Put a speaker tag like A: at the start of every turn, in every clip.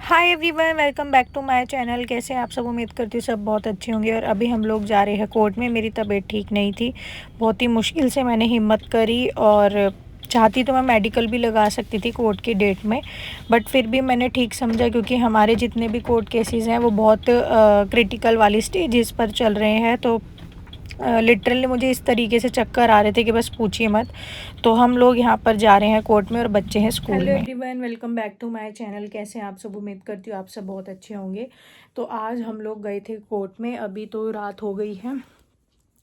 A: Hi everyone, welcome back to my channel. कैसे हैं आप सब? उम्मीद करती हूँ सब बहुत अच्छे होंगे। और अभी हम लोग जा रहे हैं कोर्ट में। मेरी तबीयत ठीक नहीं थी, बहुत ही मुश्किल से मैंने हिम्मत करी और चाहती तो मैं मेडिकल भी लगा सकती थी कोर्ट की डेट में, बट फिर भी मैंने ठीक समझा क्योंकि हमारे जितने भी कोर्ट केसेस हैं वो बहुत क्रिटिकल वाली स्टेजेस पर चल रहे हैं। तो लिटरली मुझे इस तरीके से चक्कर आ रहे थे कि बस पूछिए मत। तो हम लोग यहाँ पर जा रहे हैं कोर्ट में और बच्चे हैं स्कूल में। Hello everyone, welcome back to my channel. कैसे हैं आप सब? उम्मीद करती हूँ आप सब बहुत अच्छे होंगे। तो आज हम लोग गए थे कोर्ट में। अभी तो रात हो गई है,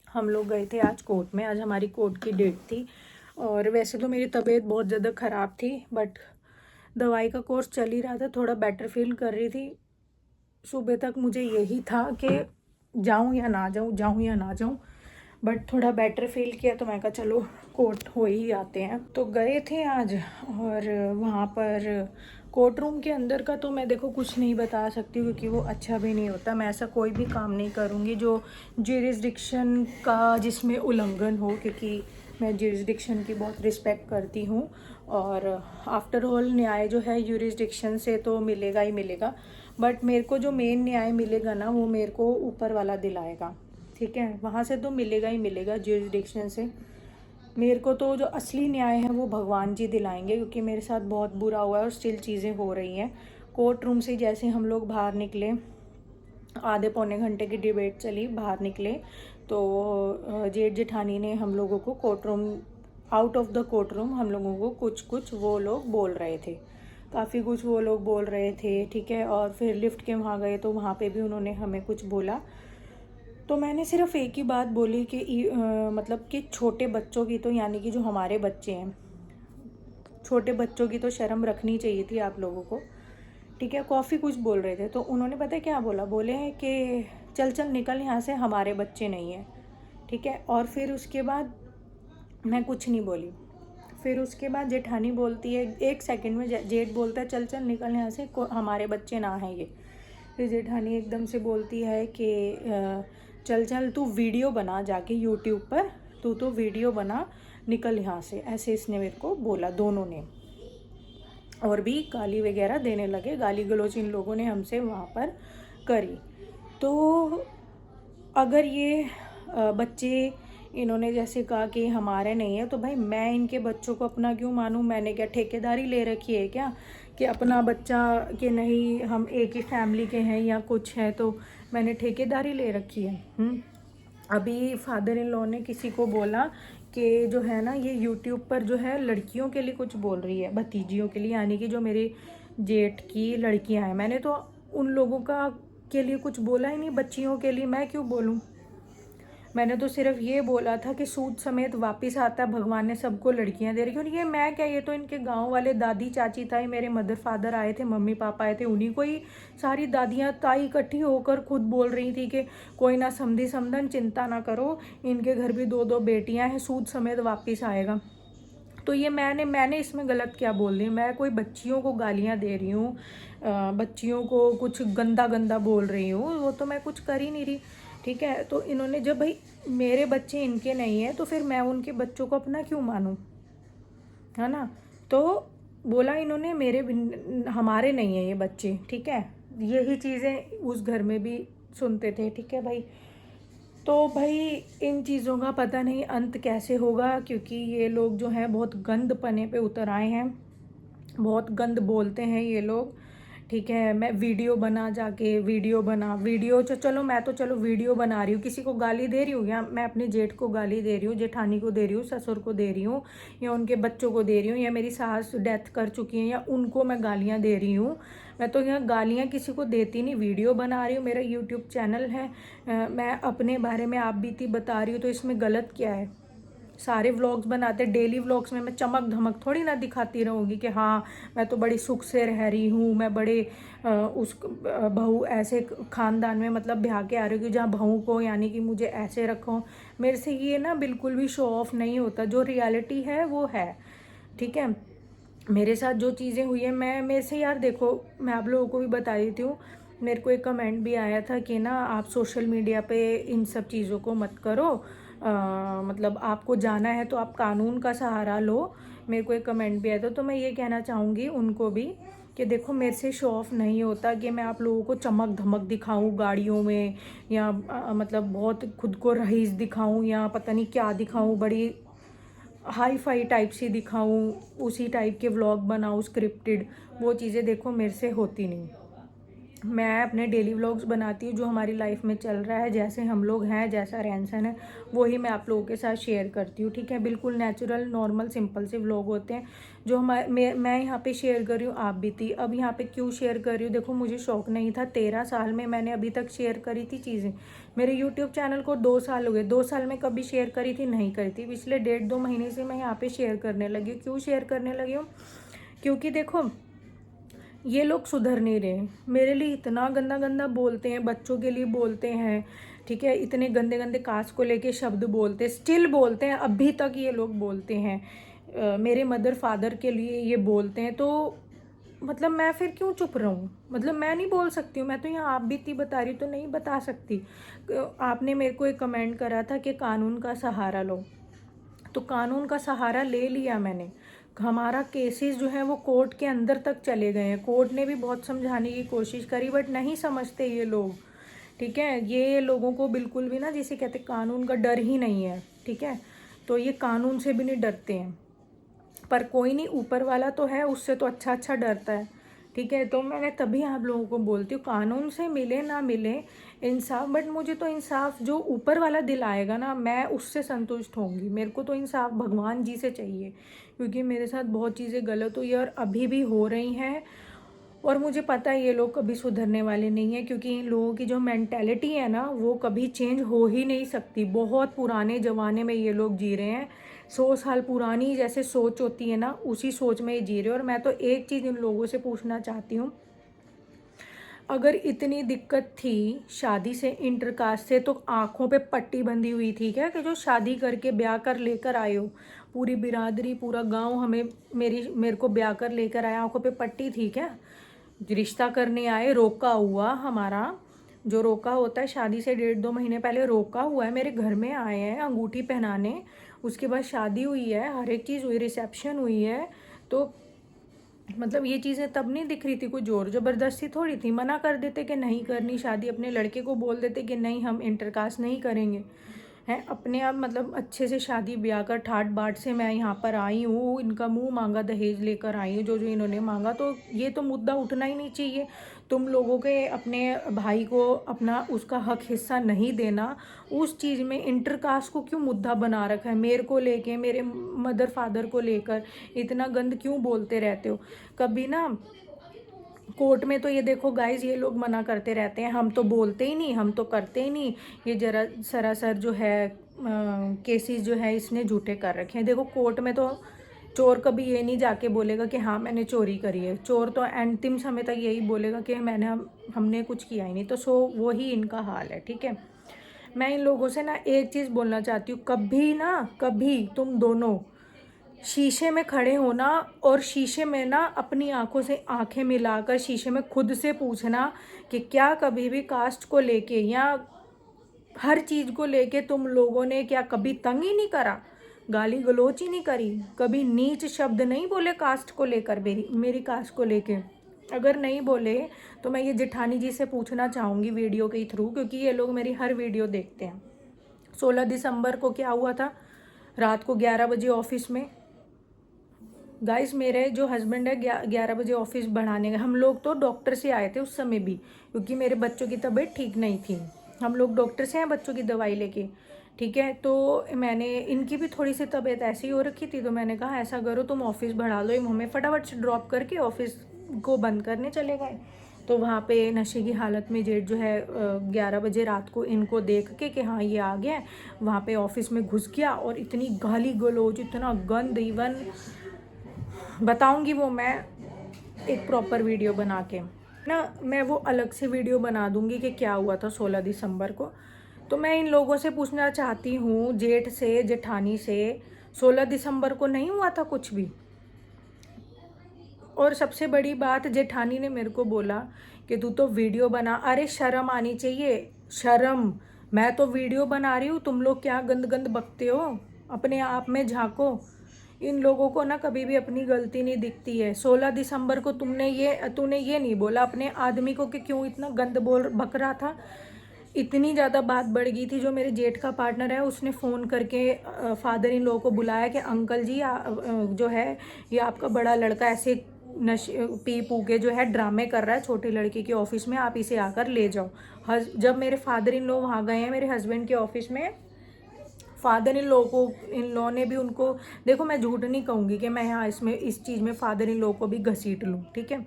A: हम लोग गए थे आज कोर्ट में। आज हमारी कोर्ट की डेट थी और वैसे तो मेरी तबीयत बहुत ज़्यादा ख़राब थी, बट दवाई का कोर्स चल ही रहा था, थोड़ा बेटर फील कर रही थी। सुबह तक मुझे यही था कि जाऊं या ना जाऊं, जाऊं या ना जाऊं, बट थोड़ा बेटर फील किया तो मैं कहा चलो कोर्ट हो ही आते हैं। तो गए थे आज। और वहाँ पर कोर्ट रूम के अंदर का तो मैं देखो कुछ नहीं बता सकती क्योंकि वो अच्छा भी नहीं होता। मैं ऐसा कोई भी काम नहीं करूँगी जो ज्यूरिसडिक्शन का जिसमें उल्लंघन हो, क्योंकि मैं ज्यूरिसडिक्शन की बहुत रिस्पेक्ट करती हूँ। और आफ्टर ऑल न्याय जो है ज्यूरिसडिक्शन से तो मिलेगा ही मिलेगा, बट मेरे को जो मेन न्याय मिलेगा ना वो मेरे को ऊपर वाला दिलाएगा। ठीक है, वहाँ से तो मिलेगा ही मिलेगा ज्यूरिसडिक्शन से। मेरे को तो जो असली न्याय है वो भगवान जी दिलाएंगे, क्योंकि मेरे साथ बहुत बुरा हुआ है और स्टिल चीज़ें हो रही हैं। कोर्ट रूम से जैसे हम लोग बाहर निकले, आधे पौने घंटे की डिबेट चली, बाहर निकले तो जेठ जेठानी ने हम लोगों को court room, out of the court room हम लोगों को कुछ कुछ वो लोग बोल रहे थे, काफ़ी कुछ वो लोग बोल रहे थे। ठीक है, और फिर लिफ्ट के वहाँ गए तो वहाँ पे भी उन्होंने हमें कुछ बोला। तो मैंने सिर्फ एक ही बात बोली कि मतलब कि छोटे बच्चों की तो, यानी कि जो हमारे बच्चे हैं, छोटे बच्चों की तो शर्म रखनी चाहिए थी आप लोगों को। ठीक है, कॉफ़ी कुछ बोल रहे थे तो उन्होंने पता है क्या बोला? बोले हैं कि चल चल निकल यहाँ से, हमारे बच्चे नहीं हैं। ठीक है, और फिर उसके बाद मैं कुछ नहीं बोली। फिर उसके बाद जेठानी बोलती है, एक सेकंड में जेठ बोलता है चल चल निकल यहाँ से, हमारे बच्चे ना हैं ये। फिर जेठानी एकदम से बोलती है कि चल चल तू वीडियो बना जाके यूट्यूब पर, तू तो वीडियो बना, निकल यहाँ से। ऐसे इसने मेरे को बोला, दोनों ने। और भी गाली वगैरह देने लगे, गाली गलौज इन लोगों ने हमसे वहाँ पर करी। तो अगर ये बच्चे, इन्होंने जैसे कहा कि हमारे नहीं है, तो भाई मैं इनके बच्चों को अपना क्यों मानूं? मैंने क्या ठेकेदारी ले रखी है क्या कि अपना बच्चा कि नहीं हम एक ही फैमिली के हैं या कुछ है, तो मैंने ठेकेदारी ले रखी है? अभी फादर इन लॉ ने किसी को बोला कि जो है ना ये यूट्यूब पर जो है लड़कियों के लिए कुछ बोल रही है, भतीजियों के लिए, यानी कि जो मेरी जेठ की लड़कियां हैं। मैंने तो उन लोगों का के लिए कुछ बोला ही नहीं, बच्चियों के लिए मैं क्यों बोलूं? मैंने तो सिर्फ ये बोला था कि सूद समेत वापस आता है, भगवान ने सबको लड़कियां दे रही। और ये मैं क्या, ये तो इनके गांव वाले दादी चाची ताई, मेरे मदर फादर आए थे, मम्मी पापा आए थे, उन्हीं को ही सारी दादियां ताई इकट्ठी होकर खुद बोल रही थी कि कोई ना समधी समधन, चिंता ना करो, इनके घर भी दो दो बेटियां हैं, सूद समेत वापस आएगा। तो ये मैंने इसमें गलत क्या बोल रही हूँ? मैं कोई बच्चियों को गालियाँ दे रही हूँ, बच्चियों को कुछ गंदा गंदा बोल रही हूँ? वो तो मैं कुछ कर ही नहीं रही। ठीक है, तो इन्होंने, जब भाई मेरे बच्चे इनके नहीं है तो फिर मैं उनके बच्चों को अपना क्यों मानूं? है ना? तो बोला इन्होंने मेरे हमारे नहीं है ये बच्चे। ठीक है, यही चीज़ें उस घर में भी सुनते थे। ठीक है भाई, तो भाई इन चीज़ों का पता नहीं अंत कैसे होगा, क्योंकि ये लोग जो हैं बहुत गंद पने पे उतर आए हैं, बहुत गंद बोलते हैं ये लोग। ठीक है, मैं वीडियो बना जाके, वीडियो बना, वीडियो चलो मैं तो चलो वीडियो बना रही हूँ, किसी को गाली दे रही हूँ, या मैं अपने जेठ को गाली दे रही हूँ, जेठानी को दे रही हूँ, ससुर को दे रही हूँ, या उनके बच्चों को दे रही हूँ, या मेरी सास डेथ कर चुकी है या उनको मैं गालियाँ दे रही हूँ? मैं तो यहाँ गालियाँ किसी को देती नहीं, वीडियो बना रही हूँ, मेरा यूट्यूब चैनल है, मैं अपने बारे में आप बीती बता रही हूँ, तो इसमें गलत क्या है? सारे व्लॉग्स बनाते, डेली व्लॉग्स में मैं चमक धमक थोड़ी ना दिखाती रहूँगी कि हाँ मैं तो बड़ी सुख से रह रही हूँ, मैं बड़े उस बहू ऐसे ख़ानदान में मतलब ब्याह के आ रही हूँ जहाँ बहू को, यानी कि मुझे ऐसे रखो। मेरे से ये ना बिल्कुल भी शो ऑफ नहीं होता, जो रियलिटी है वो है। ठीक है, मेरे साथ जो चीज़ें हुई है, मैं मेरे से यार देखो, मैं आप लोगों को भी बता देती हूँ। मेरे को एक कमेंट भी आया था कि ना आप सोशल मीडिया पे इन सब चीज़ों को मत करो, मतलब आपको जाना है तो आप कानून का सहारा लो। मेरे को एक कमेंट भी आया था, तो मैं ये कहना चाहूँगी उनको भी कि देखो मेरे से शो ऑफ नहीं होता कि मैं आप लोगों को चमक धमक दिखाऊं गाड़ियों में, या मतलब बहुत खुद को रईस दिखाऊं, या पता नहीं क्या दिखाऊं, बड़ी हाई फाई टाइप सी दिखाऊं, उसी टाइप के व्लॉग बनाऊं स्क्रिप्टेड। वो चीज़ें देखो मेरे से होती नहीं। मैं अपने डेली व्लॉग्स बनाती हूँ, जो हमारी लाइफ में चल रहा है, जैसे हम लोग हैं, जैसा रहन सहन है, वही मैं आप लोगों के साथ शेयर करती हूँ। ठीक है, बिल्कुल नेचुरल नॉर्मल सिंपल से व्लॉग होते हैं जो मैं यहाँ पे शेयर कर रही हूँ। आप भी थी, अब यहाँ पे क्यों शेयर कर रही हूँ, देखो मुझे शौक नहीं था। 13 साल में मैंने अभी तक शेयर करी थी चीज़ें। मेरे यूट्यूब चैनल को 2 साल हो गए, 2 साल में कभी शेयर करी थी नहीं करी थी। पिछले 1.5-2 महीने से मैं यहाँ पे शेयर करने लगी हूँ। क्यों शेयर करने लगी हूँ, क्योंकि देखो ये लोग सुधर नहीं रहे। मेरे लिए इतना गंदा गंदा बोलते हैं, बच्चों के लिए बोलते हैं, ठीक है, इतने गंदे गंदे कास्ट को लेके शब्द बोलते हैं, स्टिल बोलते हैं, अभी तक ये लोग बोलते हैं। मेरे मदर फादर के लिए ये बोलते हैं, तो मतलब मैं फिर क्यों चुप रहूं। मतलब मैं नहीं बोल सकती हूँ, मैं तो यहाँ आप बीती बता रही तो नहीं बता सकती। आपने मेरे को एक कमेंट करा था कि कानून का सहारा लो, तो कानून का सहारा ले लिया मैंने। हमारा केसेस जो है वो कोर्ट के अंदर तक चले गए हैं। कोर्ट ने भी बहुत समझाने की कोशिश करी, बट नहीं समझते ये लोग। ठीक है, ये लोगों को बिल्कुल भी ना, जिसे कहते कानून का डर ही नहीं है। ठीक है, तो ये कानून से भी नहीं डरते हैं। पर कोई नहीं, ऊपर वाला तो है, उससे तो अच्छा अच्छा डरता है। ठीक है, तो मैंने तभी आप लोगों को बोलती हूँ, कानून से मिले ना मिले इंसाफ, बट मुझे तो इंसाफ जो ऊपर वाला दिलाएगा ना, मैं उससे संतुष्ट होंगी। मेरे को तो इंसाफ भगवान जी से चाहिए, क्योंकि मेरे साथ बहुत चीज़ें गलत हुई और अभी भी हो रही हैं। और मुझे पता है ये लोग कभी सुधरने वाले नहीं हैं, क्योंकि इन लोगों की जो मेंटेलिटी है ना, वो कभी चेंज हो ही नहीं सकती। बहुत पुराने ज़माने में ये लोग जी रहे हैं, 100 साल पुरानी जैसे सोच होती है ना, उसी सोच में ये जी रहे हैं। और मैं तो एक चीज़ इन लोगों से पूछना चाहती हूँ, अगर इतनी दिक्कत थी शादी से, इंटरकास्ट से, तो आंखों पे पट्टी बंधी हुई थी क्या, कि जो शादी करके ब्याह कर लेकर आए हो, पूरी बिरादरी पूरा गांव हमें मेरे को ब्याह कर लेकर आया, आंखों पे पट्टी थी क्या। रिश्ता करने आए, रोका हुआ हमारा, जो रोका होता है शादी से 1.5-2 महीने पहले रोका हुआ है, मेरे घर में आए हैं अंगूठी पहनाने, उसके बाद शादी हुई है, हर एक चीज़ हुई, रिसेप्शन हुई है। तो मतलब ये चीज़ें तब नहीं दिख रही थी, कोई जोर ज़बरदस्ती थोड़ी थी। मना कर देते कि नहीं करनी शादी, अपने लड़के को बोल देते कि नहीं हम इंटरकास्ट नहीं करेंगे, हैं अपने आप मतलब अच्छे से शादी ब्याह कर ठाट बाट से मैं यहाँ पर आई हूँ, इनका मुंह मांगा दहेज लेकर आई हूँ, जो जो इन्होंने मांगा। तो ये तो मुद्दा उठना ही नहीं चाहिए। तुम लोगों के अपने भाई को अपना उसका हक हिस्सा नहीं देना, उस चीज़ में इंटरकास्ट को क्यों मुद्दा बना रखा है। मेरे को लेके, मेरे मदर फादर को लेकर इतना गंद क्यों बोलते रहते हो। कभी ना कोर्ट में तो ये देखो गाइज, ये लोग मना करते रहते हैं, हम तो बोलते ही नहीं, हम तो करते ही नहीं। ये जरा सरासर जो है केसेस जो है इसने झूठे कर रखे हैं। देखो कोर्ट में तो चोर कभी ये नहीं जाके बोलेगा कि हाँ मैंने चोरी करी है। चोर तो अंतिम समय तक यही बोलेगा कि हमने कुछ किया ही नहीं। तो वो ही इनका हाल है। ठीक है, मैं इन लोगों से ना एक चीज़ बोलना चाहती हूँ, कभी ना कभी तुम दोनों शीशे में खड़े होना, और शीशे में ना अपनी आंखों से आंखें मिलाकर शीशे में खुद से पूछना कि क्या कभी भी कास्ट को लेके या हर चीज़ को लेके तुम लोगों ने क्या कभी तंग ही नहीं करा, गाली गलोच ही नहीं करी, कभी नीच शब्द नहीं बोले कास्ट को लेकर, मेरी कास्ट को लेके। अगर नहीं बोले तो मैं ये जेठानी जी से पूछना चाहूँगी वीडियो के थ्रू, क्योंकि ये लोग मेरी हर वीडियो देखते हैं। 16 दिसंबर को क्या हुआ था, रात को 11 बजे ऑफिस में, गाइस मेरे जो हस्बैंड है 11 बजे ऑफिस बढ़ाने गए। हम लोग तो डॉक्टर से आए थे उस समय भी, क्योंकि मेरे बच्चों की तबीयत ठीक नहीं थी। हम लोग डॉक्टर से हैं बच्चों की दवाई लेके। ठीक है, तो मैंने, इनकी भी थोड़ी सी तबीयत ऐसी हो रखी थी, तो मैंने कहा ऐसा करो तुम ऑफिस बढ़ा लो, हमें फटाफट से ड्रॉप करके ऑफिस को बंद करने चले गए। तो वहाँ पे नशे की हालत में जेठ जो है 11 बजे रात को इनको देख के कि हाँ ये आ गया, वहाँ पे ऑफिस में घुस गया और इतनी गाली गलौज, इतना गंद, इवन बताऊंगी वो मैं एक प्रॉपर वीडियो बना के ना, मैं वो अलग से वीडियो बना दूंगी कि क्या हुआ था 16 दिसंबर को। तो मैं इन लोगों से पूछना चाहती हूँ, जेठ से, जेठानी से, 16 दिसंबर को नहीं हुआ था कुछ भी। और सबसे बड़ी बात, जेठानी ने मेरे को बोला कि तू तो वीडियो बना। अरे शर्म आनी चाहिए, शर्म। मैं तो वीडियो बना रही हूँ, तुम लोग क्या गंद गंद बकते हो, अपने आप में झांको। इन लोगों को ना कभी भी अपनी गलती नहीं दिखती है। 16 दिसंबर को तूने ये नहीं बोला अपने आदमी को कि क्यों इतना गंद बोल बक रहा था। इतनी ज़्यादा बात बढ़ गई थी, जो मेरे जेठ का पार्टनर है उसने फ़ोन करके फादर इन लोगों को बुलाया कि अंकल जी जो है ये आपका बड़ा लड़का ऐसे नशे पी पू के जो है ड्रामे कर रहा है छोटी लड़की के ऑफिस में, आप इसे आकर ले जाओ। जब मेरे फादर इन लोग वहाँ गए हैं मेरे हस्बैंड के ऑफिस में, फादर इन लोगों ने भी उनको, देखो मैं झूठ नहीं कहूँगी कि मैं यहाँ इसमें इस चीज़ में फादर इन लोगों को भी घसीट लूँ, ठीक है।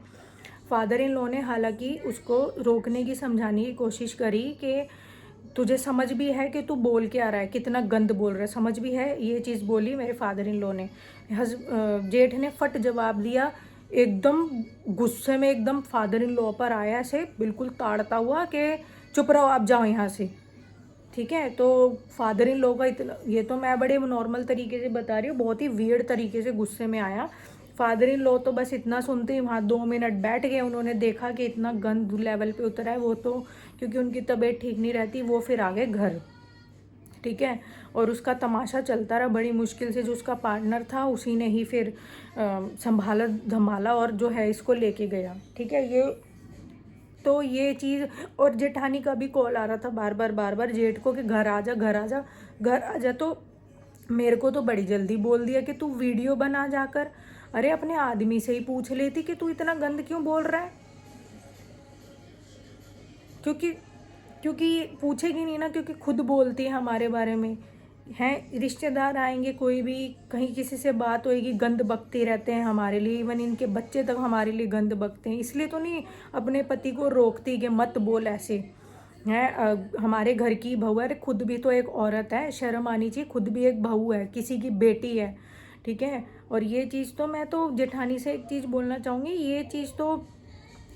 A: फादर इन लोगों ने हालांकि उसको रोकने की समझाने की कोशिश करी कि तुझे समझ भी है कि तू बोल के आ रहा है, कितना गंद बोल रहा है, समझ भी है, ये चीज़ बोली मेरे फादर इन लॉ ने। जेठ ने फट जवाब दिया, एकदम गुस्से में एकदम फादर इन लॉ पर आया ऐसे बिल्कुल ताड़ता हुआ कि चुप रहो आप, जाओ यहाँ से, ठीक है। तो फादर इन लॉ का इतना, ये तो मैं बड़े नॉर्मल तरीके से बता रही हूँ, बहुत ही वियर्ड तरीके से गुस्से में आया। फादर इन लॉ तो बस इतना सुनते ही वहाँ 2 मिनट बैठ गए। उन्होंने देखा कि इतना गंद लेवल पे उतरा है, वो तो क्योंकि उनकी तबीयत ठीक नहीं रहती, वो फिर आ गए घर, ठीक है। और उसका तमाशा चलता रहा बड़ी मुश्किल से, जो उसका पार्टनर था उसी ने ही फिर संभाला धमाला और जो है इसको लेके गया, ठीक है। ये चीज़, और जेठानी का भी कॉल आ रहा था बार बार जेठ को कि घर आ जा घर आ जा घर आ जा। तो मेरे को तो बड़ी जल्दी बोल दिया कि तू वीडियो बना जाकर। अरे अपने आदमी से ही पूछ लेती कि तू इतना गंद क्यों बोल रहा है, क्योंकि क्योंकि पूछेगी नहीं ना, क्योंकि खुद बोलती है हमारे बारे में। हैं रिश्तेदार आएंगे, कोई भी कहीं किसी से बात होएगी, गंद बकते रहते हैं हमारे लिए, इवन इनके बच्चे तक हमारे लिए गंद बकते हैं। इसलिए तो नहीं अपने पति को रोकती कि मत बोल ऐसे, हैं हमारे घर की बहू है, खुद भी तो एक औरत है, शर्म आनी चाहिए, खुद भी एक बहू है, किसी की बेटी है, ठीक है। और ये चीज़ तो मैं तो जेठानी से एक चीज़ बोलना चाहूँगी, ये चीज़ तो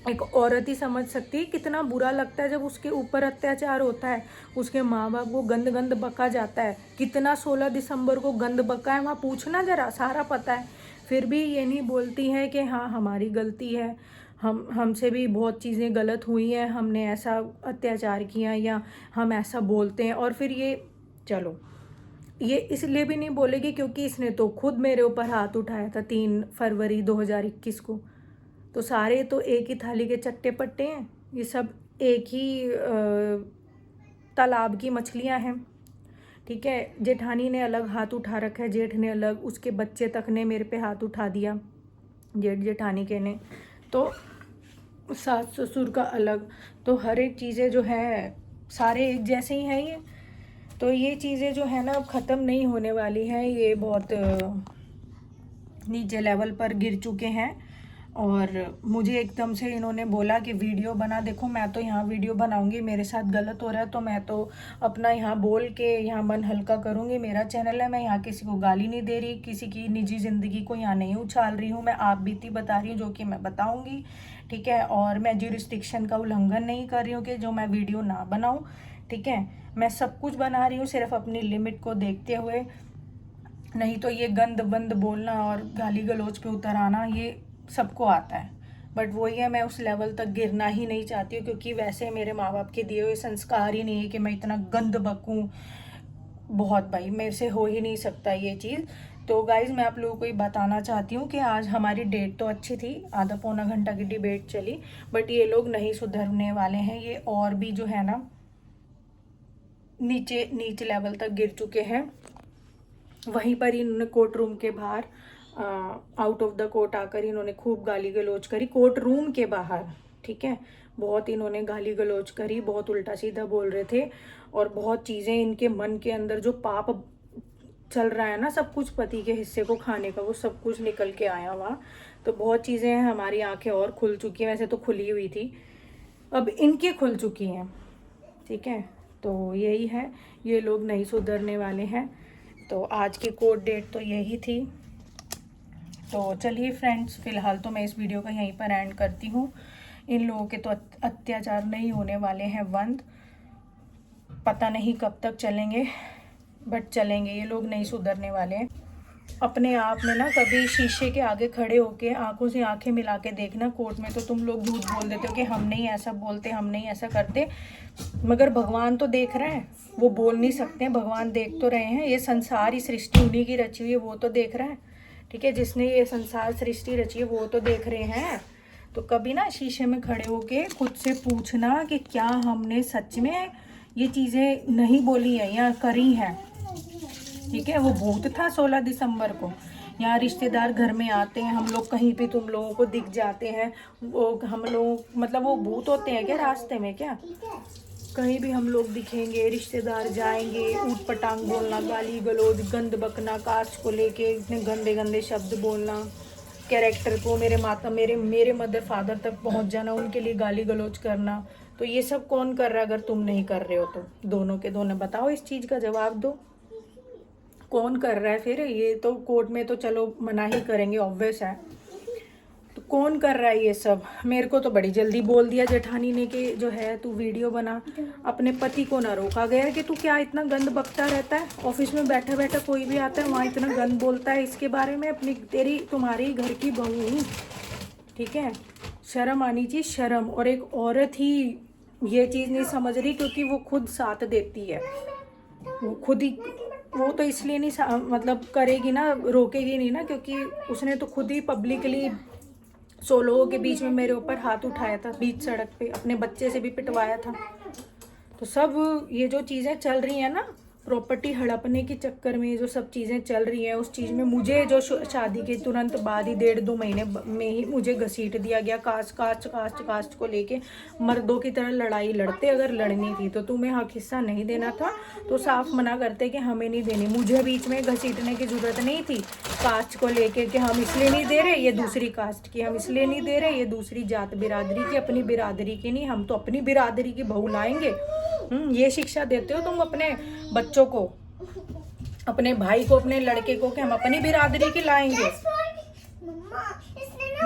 A: एक औरत ही समझ सकती है। कितना बुरा लगता है जब उसके ऊपर अत्याचार होता है, उसके माँ बाप को गंद गंद बका जाता है। कितना 16 दिसंबर को गंद बका है वहाँ पूछना जरा, सारा पता है। फिर भी ये नहीं बोलती है कि हाँ हमारी गलती है, हमसे भी बहुत चीज़ें गलत हुई हैं, हमने ऐसा अत्याचार किया या हम ऐसा बोलते हैं। और फिर ये चलो ये इसलिए भी नहीं बोलेगी क्योंकि इसने तो खुद मेरे ऊपर हाथ उठाया था 3 फरवरी 2021 को। तो सारे तो एक ही थाली के चट्टे पट्टे हैं, ये सब एक ही तालाब की मछलियां हैं, ठीक है। जेठानी ने अलग हाथ उठा रखा है, जेठ ने अलग, उसके बच्चे तक ने मेरे पे हाथ उठा दिया, जेठ जेठानी के ने, तो सास ससुर का अलग। तो हर एक चीज़ें जो है सारे एक जैसे ही हैं ये। तो ये चीज़ें जो है ना अब ख़त्म नहीं होने वाली हैं, ये बहुत नीचे लेवल पर गिर चुके हैं। और मुझे एकदम से इन्होंने बोला कि वीडियो बना, देखो मैं तो यहाँ वीडियो बनाऊंगी, मेरे साथ गलत हो रहा है तो मैं तो अपना यहाँ बोल के यहाँ मन हल्का करूँगी, मेरा चैनल है, मैं यहाँ किसी को गाली नहीं दे रही, किसी की निजी ज़िंदगी को यहाँ नहीं उछाल रही हूँ, मैं आप बीती बता रही हूँ जो कि मैं बताऊँगी, ठीक है। और मैं ज्यूरिस्डिक्शन का उल्लंघन नहीं कर रही हूँ कि जो मैं वीडियो ना बनाऊँ, ठीक है। मैं सब कुछ बना रही हूँ सिर्फ अपनी लिमिट को देखते हुए, नहीं तो ये गंद बंद बोलना और गाली गलौज पे उतर आना ये सबको आता है। बट वही है, मैं उस लेवल तक गिरना ही नहीं चाहती हूँ, क्योंकि वैसे मेरे माँ बाप के दिए हुए संस्कार ही नहीं है कि मैं इतना गंद बकूँ। बहुत भाई मेरे से हो ही नहीं सकता ये चीज़। तो गाइज़ मैं आप लोगों को ये बताना चाहती हूँ कि आज हमारी डेट तो अच्छी थी, आधा पौना घंटा की डिबेट चली, बट ये लोग नहीं सुधरने वाले हैं, ये और भी जो है ना नीचे लेवल तक गिर चुके हैं। वहीं पर इन्होंने कोर्ट रूम के बाहर आउट ऑफ द कोर्ट आकर इन्होंने खूब गाली गलौज करी कोर्ट रूम के बाहर, ठीक है। बहुत इन्होंने गाली गलौज करी, बहुत उल्टा सीधा बोल रहे थे, और बहुत चीज़ें इनके मन के अंदर जो पाप चल रहा है ना, सब कुछ पति के हिस्से को खाने का, वो सब कुछ निकल के आया वहाँ। तो बहुत चीज़ें हैं, हमारी आंखें और खुल चुकी हैं, वैसे तो खुली हुई थी, अब इनकी खुल चुकी हैं, ठीक है। तो यही है, ये लोग नहीं सुधरने वाले हैं। तो आज की कोर्ट डेट तो यही थी। तो चलिए फ्रेंड्स, फ़िलहाल तो मैं इस वीडियो का यहीं पर एंड करती हूँ। इन लोगों के तो अत्याचार नहीं होने वाले हैं बंद, पता नहीं कब तक चलेंगे, बट चलेंगे, ये लोग नहीं सुधरने वाले हैं। अपने आप में ना कभी शीशे के आगे खड़े होके आंखों से आंखें मिला के देखना। कोर्ट में तो तुम लोग झूठ बोल देते हो कि हम नहीं ऐसा बोलते, हम नहीं ऐसा करते, मगर भगवान तो देख रहे हैं। वो बोल नहीं सकते हैं, भगवान देख तो रहे हैं। ये संसार, ही सृष्टि उन्हीं की रची हुई है, वो तो देख रहा है। ठीक है, जिसने ये संसार सृष्टि रची है वो तो देख रहे हैं। तो कभी ना शीशे में खड़े होके खुद से पूछना कि क्या हमने सच में ये चीज़ें नहीं बोली है या करी हैं। ठीक है, वो भूत था 16 दिसंबर को। यहाँ रिश्तेदार घर में आते हैं, हम लोग कहीं भी तुम लोगों को दिख जाते हैं, वो हम लोग मतलब वो भूत होते हैं क्या रास्ते में? क्या कहीं भी हम लोग दिखेंगे, रिश्तेदार जाएंगे, ऊट पटांग बोलना, गाली गलौज, गंद बकना, कास्ट को लेके इतने गंदे गंदे शब्द बोलना, कैरेक्टर को, मेरे मदर फादर तक पहुंच जाना, उनके लिए गाली गलौज करना। तो ये सब कौन कर रहा है? अगर तुम नहीं कर रहे हो तो दोनों के दोनों बताओ, इस चीज़ का जवाब दो, कौन कर रहा है? फिर ये तो कोर्ट में तो चलो मना ही करेंगे, ऑब्वियस है। तो कौन कर रहा है ये सब? मेरे को तो बड़ी जल्दी बोल दिया जेठानी ने कि जो है तू वीडियो बना। अपने पति को ना रोका गया कि तू क्या इतना गंद बकता रहता है? ऑफिस में बैठा बैठा कोई भी आता है वहाँ इतना गंद बोलता है इसके बारे में, अपनी तुम्हारी घर की बहू हूँ। ठीक है, शर्म आनी चाहिए, शर्म। और एक औरत ही ये चीज़ नहीं समझ रही क्योंकि वो खुद साथ देती है, वो खुद ही, वो तो इसलिए नहीं मतलब करेगी ना, रोकेगी नहीं ना, क्योंकि उसने तो खुद ही पब्लिकली 100 लोगों के बीच में मेरे ऊपर हाथ उठाया था, बीच सड़क पे, अपने बच्चे से भी पिटवाया था। तो सब ये जो चीज़ें चल रही हैं ना, प्रॉपर्टी हड़पने के चक्कर में जो सब चीज़ें चल रही हैं, उस चीज़ में मुझे जो शादी के तुरंत बाद ही 1.5-2 महीने में ही मुझे घसीट दिया गया। कास्ट को लेके मर्दों की तरह लड़ाई लड़ते, अगर लड़नी थी तो तुम्हें हक हिस्सा नहीं देना था तो साफ मना करते कि हमें नहीं देनी। मुझे बीच में घसीटने की जरूरत नहीं थी कास्ट को लेके कि हम इसलिए नहीं दे रहे, ये दूसरी कास्ट की, हम इसलिए नहीं दे रहे, ये दूसरी जात बिरादरी की, अपनी बिरादरी की नहीं, हम तो अपनी बिरादरी की बहू लाएंगे। ये शिक्षा देते हो तुम अपने बच्चों को, अपने भाई को, अपने लड़के को, कि हम अपनी बिरादरी की लाएंगे।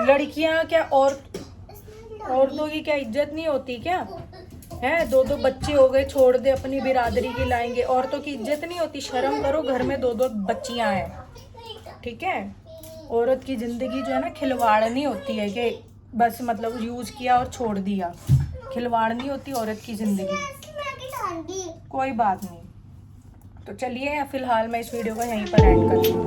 A: लड़कियां क्या औरतों की क्या इज्जत नहीं होती क्या? है, 2 बच्चे हो गए, छोड़ दे, अपनी बिरादरी की लाएंगे। औरतों की इज्जत नहीं होती? शर्म करो, घर में 2 बच्चियां हैं। ठीक है, औरत की जिंदगी जो है ना खिलवाड़ नहीं होती है कि बस मतलब यूज किया और छोड़ दिया। खिलवाड़ नहीं होती औरत की जिंदगी। कोई बात नहीं। तो चलिए फिलहाल मैं इस वीडियो को यहीं पर एंड करती हूँ।